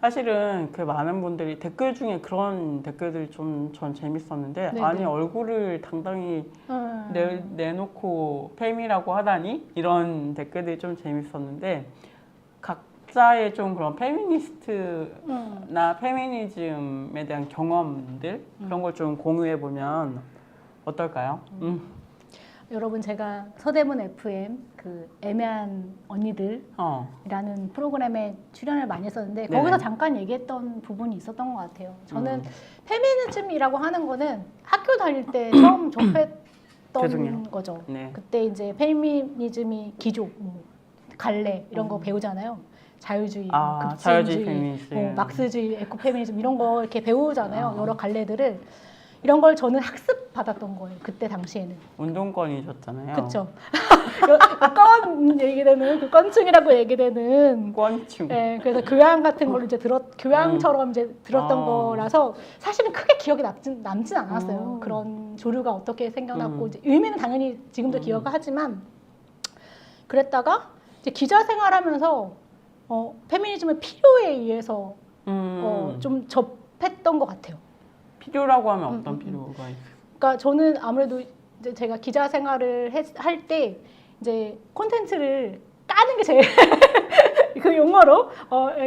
사실은 그 많은 분들이 댓글 중에 그런 댓글들이 좀 전 재밌었는데 네네. 아니 얼굴을 당당히 내놓고 페미라고 하다니 이런 댓글들이 좀 재밌었는데 각자의 좀 그런 페미니스트나 페미니즘에 대한 경험들 그런 걸 좀 공유해 보면 어떨까요? 여러분 제가 서대문 FM 그 애매한 언니들이라는 프로그램에 출연을 많이 했었는데 네네. 거기서 잠깐 얘기했던 부분이 있었던 것 같아요. 저는 페미니즘이라고 하는 거는 학교 다닐 때 처음 죄송해요. 접했던 거죠. 네. 그때 이제 페미니즘이 기조, 뭐 갈래 이런 거 배우잖아요. 자유주의, 자유주의 급진주의, 페미니즘. 막스주의, 에코페미니즘 이런 거 이렇게 배우잖아요. 여러 갈래들을. 이런 걸 저는 학습 받았던 거예요. 그때 당시에는. 운동권이셨잖아요. 그쵸. 건 얘기되는, 그 건충이라고 얘기되는. 권충. 네, 그래서 교양 같은 걸로 이제 교양처럼 이제 들었던 거라서 사실은 크게 기억에 남진 않았어요. 그런 조류가 어떻게 생겨났고, 이제 의미는 당연히 지금도 기억하지만, 그랬다가 이제 기자 생활하면서, 페미니즘을 필요에 의해서 좀 접했던 것 같아요. 필요라고 하면 어떤 필요가 있어요? 그러니까 저는 아무래도 이제 제가 기자 생활을 할 때 이제 콘텐츠를 까는 게 제일 그 용어로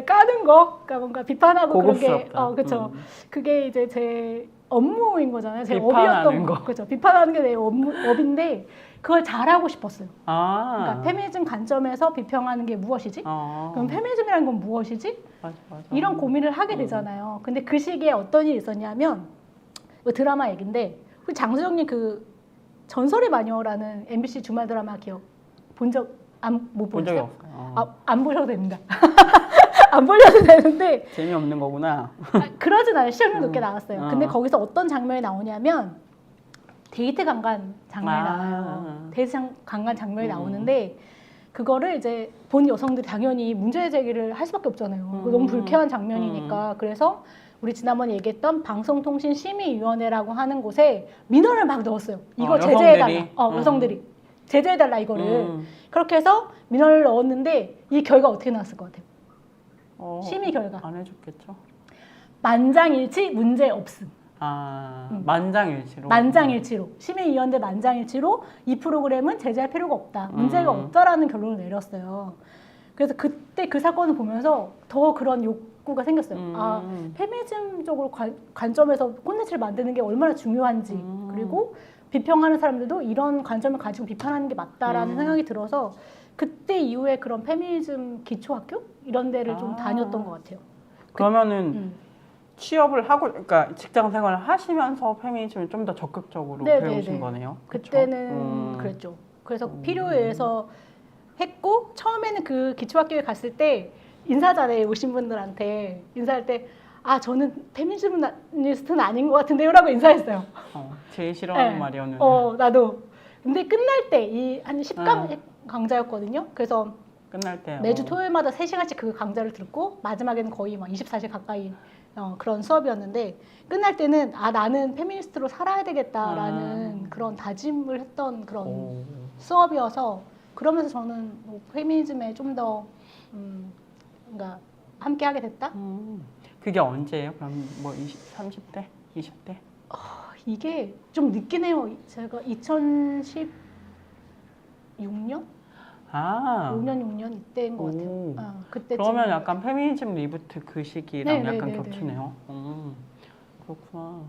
까는 거, 그러니까 뭔가 비판하고 고급스럽다. 그런 게 그렇죠. 그게 이제 제 업무인 거잖아요. 제 비판하는 업이었던 거. 그렇죠. 비판하는 게 내 업인데 그걸 잘하고 싶었어요. 그러니까 아, 페미니즘 관점에서 비평하는 게 무엇이지? 그럼 페미니즘이라는 건 무엇이지? 맞아. 이런 고민을 하게 되잖아요. 근데 그 시기에 어떤 일이 있었냐면 그 드라마 얘긴데 우리 장수정님 그 전설의 마녀라는 MBC 주말 드라마 기억 못 본 적이 보셨어요? 없어요. 안 보셔도 됩니다. 안 보셔도 되는데 재미없는 거구나. 그러진 않아요. 시청률 높게 나왔어요. 근데 어. 거기서 어떤 장면이 나오냐면 데이트 강간 장면이 나와요. 데이트 강간 장면이 나오는데 그거를 이제 본 여성들이 당연히 문제 제기를 할 수밖에 없잖아요. 너무 불쾌한 장면이니까. 그래서 우리 지난번에 얘기했던 방송통신심의위원회라고 하는 곳에 민원을 막 넣었어요. 이거 제재해달라. 여성들이. 제재해달라 이거를. 그렇게 해서 민원을 넣었는데 이 결과 어떻게 나왔을 것 같아요? 심의 결과. 안 해줬겠죠. 만장일치 문제 없음. 만장일치로. 만장일치로. 심의위원회 만장일치로 이 프로그램은 제재할 필요가 없다. 문제가 없다라는 결론을 내렸어요. 그래서 그때 그 사건을 보면서 더 그런 욕구가 생겼어요. 페미니즘 쪽으로 관점에서 콘텐츠를 만드는 게 얼마나 중요한지 그리고 비평하는 사람들도 이런 관점을 가지고 비판하는 게 맞다라는 생각이 들어서 그때 이후에 그런 페미니즘 기초학교 이런 데를 좀 다녔던 것 같아요. 그러면은 취업을 하고, 그러니까 직장 생활을 하시면서 페미니즘을 좀 더 적극적으로 배우신 거네요. 그때는 그랬죠. 그래서 필요에 의해서 했고 처음에는 그 기초학교에 갔을 때 인사자리에 오신 분들한테 인사할 때 저는 페미니스트는 아닌 것 같은데요라고 인사했어요. 제일 싫어하는 말이었는데. 나도. 근데 끝날 때 이 한 10강 강좌였거든요. 그래서 끝날 때 매주 토요일마다 3시간씩 그 강좌를 듣고 마지막에는 거의 막 24시간 가까이 그런 수업이었는데 끝날 때는 나는 페미니스트로 살아야 되겠다라는 그런 다짐을 했던 그런 수업이어서 그러면서 저는 뭐 페미니즘에 좀 더 그러니까 함께 하게 됐다? 그게 언제예요? 그럼 뭐 30대? 20대? 이게 좀 늦긴 해요. 제가 2016년? 5년, 6년 이때인 것 같아요. 그때쯤. 그러면 약간 페미니즘 리부트 그 시기랑 약간 겹치네요. 그렇구나.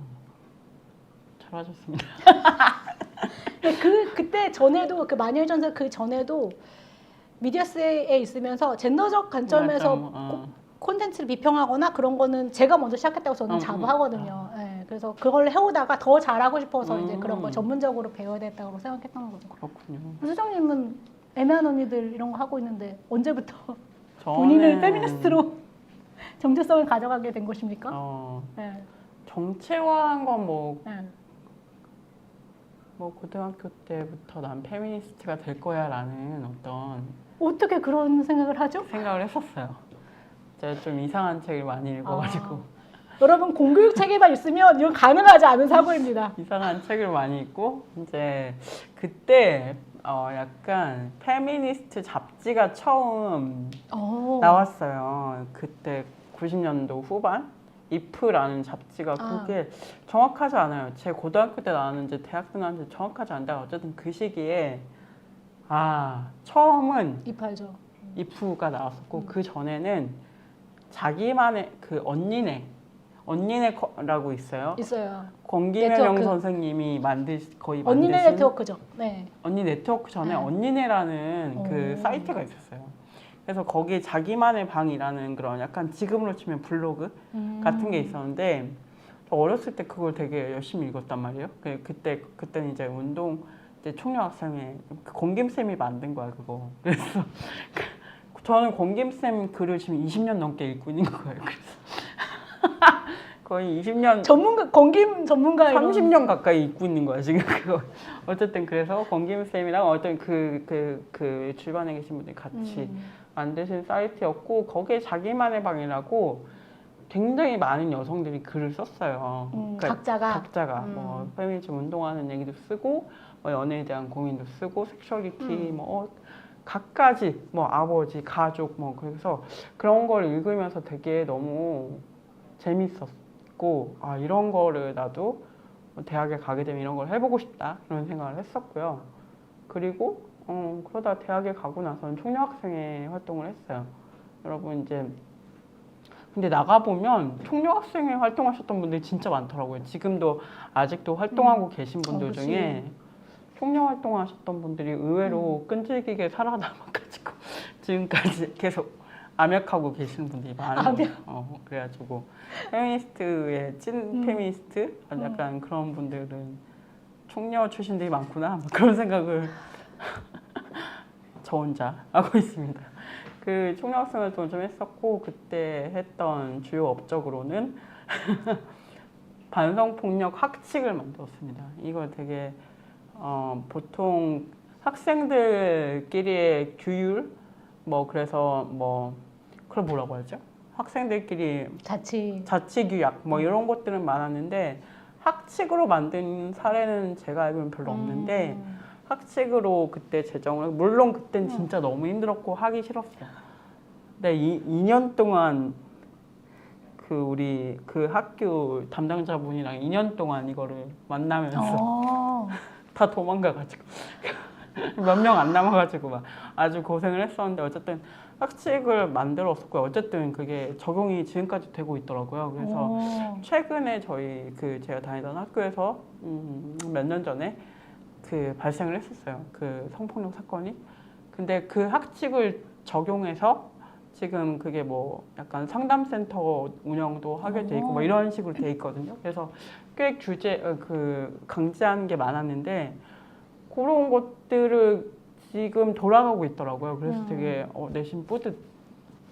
잘하셨습니다. 그때 전에도 그 마녀의 전설 그 전에도 미디어스에 있으면서 젠더적 관점에서 콘텐츠를 비평하거나 그런 거는 제가 먼저 시작했다고 저는 자부하거든요. 그래서 그걸 해오다가 더 잘하고 싶어서 이제 그런 걸 전문적으로 배워야 됐다고 생각했던 거죠. 그렇군요. 수정님은 애매한 언니들 이런 거 하고 있는데 언제부터 본인을 페미니스트로 정체성을 가져가게 된 것입니까? 정체화한 건 뭐 고등학교 때부터 난 페미니스트가 될 거야 라는 어떻게 그런 생각을 하죠? 생각을 했었어요. 제가 좀 이상한 책을 많이 읽어가지고 여러분 공교육 책에만 있으면 이건 가능하지 않은 사고입니다. 이상한 책을 많이 읽고 이제 그때 약간 페미니스트 잡지가 처음 나왔어요. 그때 90년도 후반 IF라는 잡지가 아. 그게 정확하지 않아요. 제 고등학교 때 나왔는지 대학 때 나왔는지 정확하지 않은데 어쨌든 그 시기에 처음은 이팔죠. IF가 나왔었고 그 전에는 자기만의 그 언니네라고 있어요. 있어요. 권기명영 네트워크. 선생님이 거의 언니네 만드신 네트워크죠. 네. 언니 네트워크 전에 네. 언니네라는 그 오. 사이트가 있었어요. 그래서 거기 자기만의 방이라는 그런 약간 지금으로 치면 블로그 같은 게 있었는데 저 어렸을 때 그걸 되게 열심히 읽었단 말이에요. 그때는 이제 운동 이제 총여학생회 권김 쌤이 만든 거야 그거. 그래서 저는 권김 쌤 글을 지금 20년 넘게 읽고 있는 거예요. 그래서 거의 20년 전문가 권김 전문가 30년 가까이 입고 있는 거야 지금 그거. 어쨌든 그래서 권김 쌤이랑 어떤 그 주변에 계신 분들이 같이 만드신 사이트였고 거기에 자기만의 방이라고 굉장히 많은 여성들이 글을 썼어요. 각자가 뭐 페미니즘 운동하는 얘기도 쓰고 뭐 연애에 대한 고민도 쓰고 섹슈얼리티 뭐 갖가지 뭐 아버지 가족 뭐 그래서 그런 걸 읽으면서 되게 너무 재밌었고 이런 거를 나도 대학에 가게 되면 이런 걸 해보고 싶다 그런 생각을 했었고요. 그리고 그러다 대학에 가고 나서는 총여학생회 활동을 했어요. 여러분 이제 근데 나가보면 총여학생회 활동하셨던 분들이 진짜 많더라고요. 지금도 아직도 활동하고 계신 분들 중에 총여 활동하셨던 분들이 의외로 끈질기게 살아남아가지고 지금까지 계속 암약하고 계시는 분들이 많은 거예요. 그래가지고 페미니스트의 찐 페미니스트 약간 그런 분들은 총여 출신들이 많구나 그런 생각을 저 혼자 하고 있습니다. 그 총여학생 활동을 좀 했었고 그때 했던 주요 업적으로는 반성폭력 학칙을 만들었습니다. 이걸 되게 보통 학생들끼리의 규율 그래서 그걸 뭐라고 하죠? 학생들끼리 자치규약 이런 것들은 많았는데 학칙으로 만든 사례는 제가 알기로는 별로 없는데 학칙으로 그때 제정을 물론 그땐 진짜 너무 힘들었고 하기 싫었어요. 근데 2년 동안 우리 그 학교 담당자분이랑 2년 동안 이거를 만나면서 다 도망가가지고 몇 명 안 남아가지고 막 아주 고생을 했었는데 어쨌든 학칙을 만들었었고요. 어쨌든 그게 적용이 지금까지 되고 있더라고요. 그래서 최근에 제가 다니던 학교에서 몇 년 전에 발생을 했었어요. 그 성폭력 사건이. 근데 그 학칙을 적용해서 지금 그게 약간 상담센터 운영도 하게 돼 있고 이런 식으로 돼 있거든요. 그래서 꽤 강제하는 게 많았는데 그런 것들을 지금 돌아가고 있더라고요. 그래서 되게 내심 뿌듯.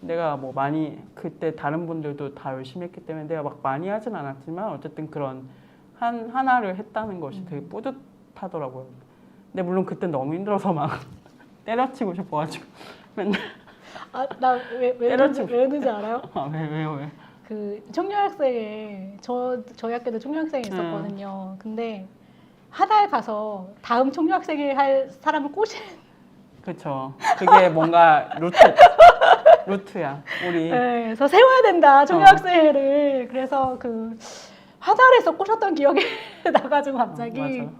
내가 많이 그때 다른 분들도 다 열심히 했기 때문에 내가 막 많이 하진 않았지만 어쨌든 그런 하나를 했다는 것이 되게 뿌듯하더라고요. 근데 물론 그때 너무 힘들어서 막 때려치고 싶어가지고 맨날 나 왜 그런지 알아요? 왜요? 그 총여학생회 저희 학교도 총여학생회 있었거든요. 근데 하나에 가서 다음 총여학생회 할 사람을 꼬시는. 그렇죠. 그게 뭔가 루트야. 우리. 네, 그래서 세워야 된다 총여학생회를. 그래서 하달에서 꼬셨던 기억이 나가지고 갑자기. 맞아.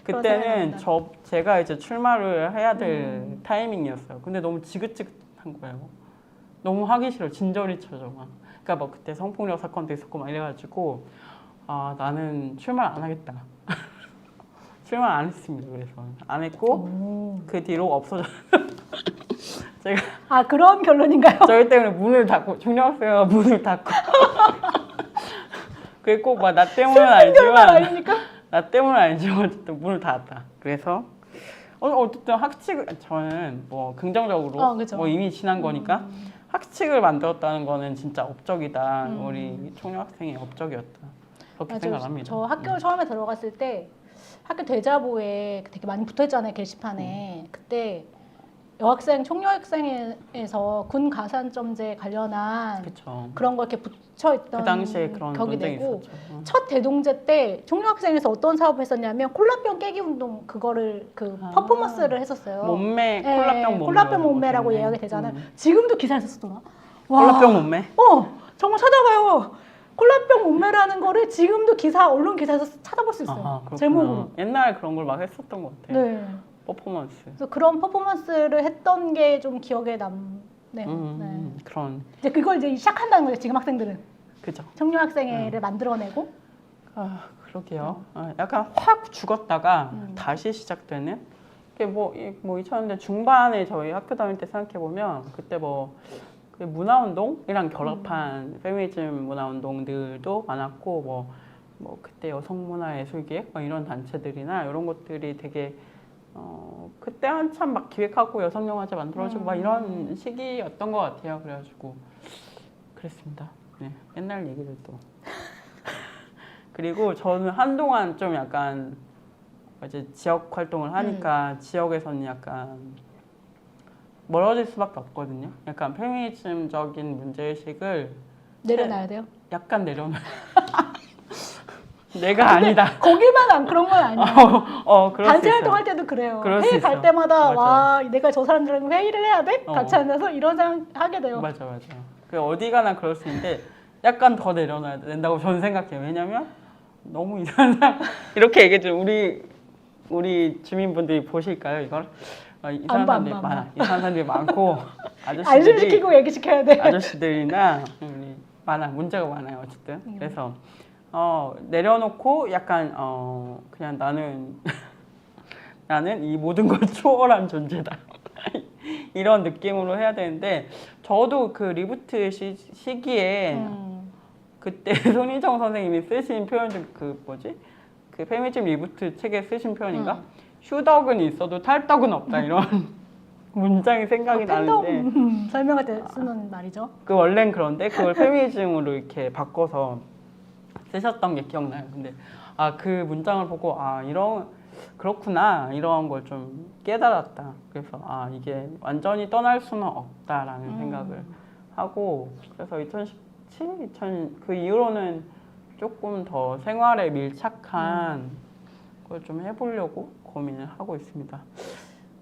그때는 제가 이제 출마를 해야 될 타이밍이었어요. 근데 너무 지긋지긋한 거예요. 너무 하기 싫어. 진저리 쳐져 막. 그러니까 그때 성폭력 사건도 있었고 막 이래가지고 나는 출마를 안 하겠다. 출마 안 했습니다. 그래서 안 했고 그 뒤로 없어졌어요. 제가 그런 결론인가요? 저희 때문에 문을 닫고 총여학생회가 문을 닫고 그게 꼭 나 때문은 아니지만 나 때문은 아니지만 어쨌든 문을 닫았다. 그래서 어쨌든 저는 긍정적으로 이미 지난 거니까 학칙을 만들었다는 거는 진짜 업적이다. 우리 총여학생의 업적이었다. 그렇게 생각합니다. 저 학교 처음에 들어갔을 때 학교 대자보에 되게 많이 붙어있잖아요. 게시판에. 그때 총여학생회에서 군 가산점제 관련한 그런 거 이렇게 붙여있던 그 당시에 그런 격이 되고 있었죠. 첫 대동제 때 총여학생회에서 어떤 사업을 했었냐면 콜라병 깨기 운동 그거를 퍼포먼스를 했었어요. 몸매 콜라병 몸매 콜라병 몸매라고 예약이 되잖아요. 지금도 기사에 썼더라. 콜라병 몸매? 정말 찾아봐요. 콜라병 몸매라는 거를 지금도 언론 기사에서 찾아볼 수 있어요. 아하, 제목으로. 옛날에 그런 걸 막 했었던 것 같아요. 네. 퍼포먼스. 그래서 그런 퍼포먼스를 했던 게 좀 기억에 남네요. 네. 그런. 이제 그걸 이제 시작한다는 거죠. 지금 학생들은. 그죠. 청년학생회를 만들어내고. 아, 그러게요. 약간 확 죽었다가 다시 시작되는. 이게 뭐 2000년대 중반에 저희 학교 다닐 때 생각해 보면 그때 그 문화운동이랑 결합한 페미니즘 문화운동들도 많았고 그때 여성문화예술기획 이런 단체들이나 이런 것들이 되게 그때 한참 막 기획하고 여성영화제 만들어지고 막 이런 시기였던 것 같아요. 그래가지고 그랬습니다. 네, 옛날 얘기들도. 그리고 저는 한동안 좀 약간 이제 지역 활동을 하니까 지역에서는 약간 멀어질 수밖에 없거든요. 약간 페미니즘적인 문제의식을 내려놔야 돼요? 약간 내려놔. 내가 아니다. 거기만 안 그런 건 아니에요. 단체 활동할 때도 그래요. 회의 갈 때마다 맞아. 와 내가 저 사람들이랑 회의를 해야 돼? 같이 앉아서 이런 생각 하게 돼요. 맞아. 그 어디 가나 그럴 수 있는데 약간 더 내려놔야 된다고 저는 생각해요. 왜냐면 너무 이상한 사람 이렇게 얘기해도 우리 주민분들이 보실까요 이걸? 이상한 사람들이 많아. 이상한 사람들이 많고 안심시키고 얘기시켜야 돼. 아저씨들이나 문제가 많아요. 어쨌든 그래서 내려놓고 약간 그냥 나는 이 모든 걸 초월한 존재다. 이런 느낌으로 해야 되는데 저도 그 리부트 시기에 그때 손희정 선생님이 쓰신 표현 중 그 페미니즘 리부트 책에 쓰신 표현인가? 휴덕은 있어도 탈덕은 없다 이런 문장이 생각이 나는데 설명할 때 쓰는 말이죠. 그 원래는 그런데 그걸 페미니즘으로 이렇게 바꿔서 쓰셨던 게 기억나요. 근데 그 문장을 보고 그렇구나 이런 걸 좀 깨달았다. 그래서 이게 완전히 떠날 수는 없다라는 생각을 하고 그래서 2017, 그 이후로는 조금 더 생활에 밀착한 걸 좀 해보려고 고민을 하고 있습니다.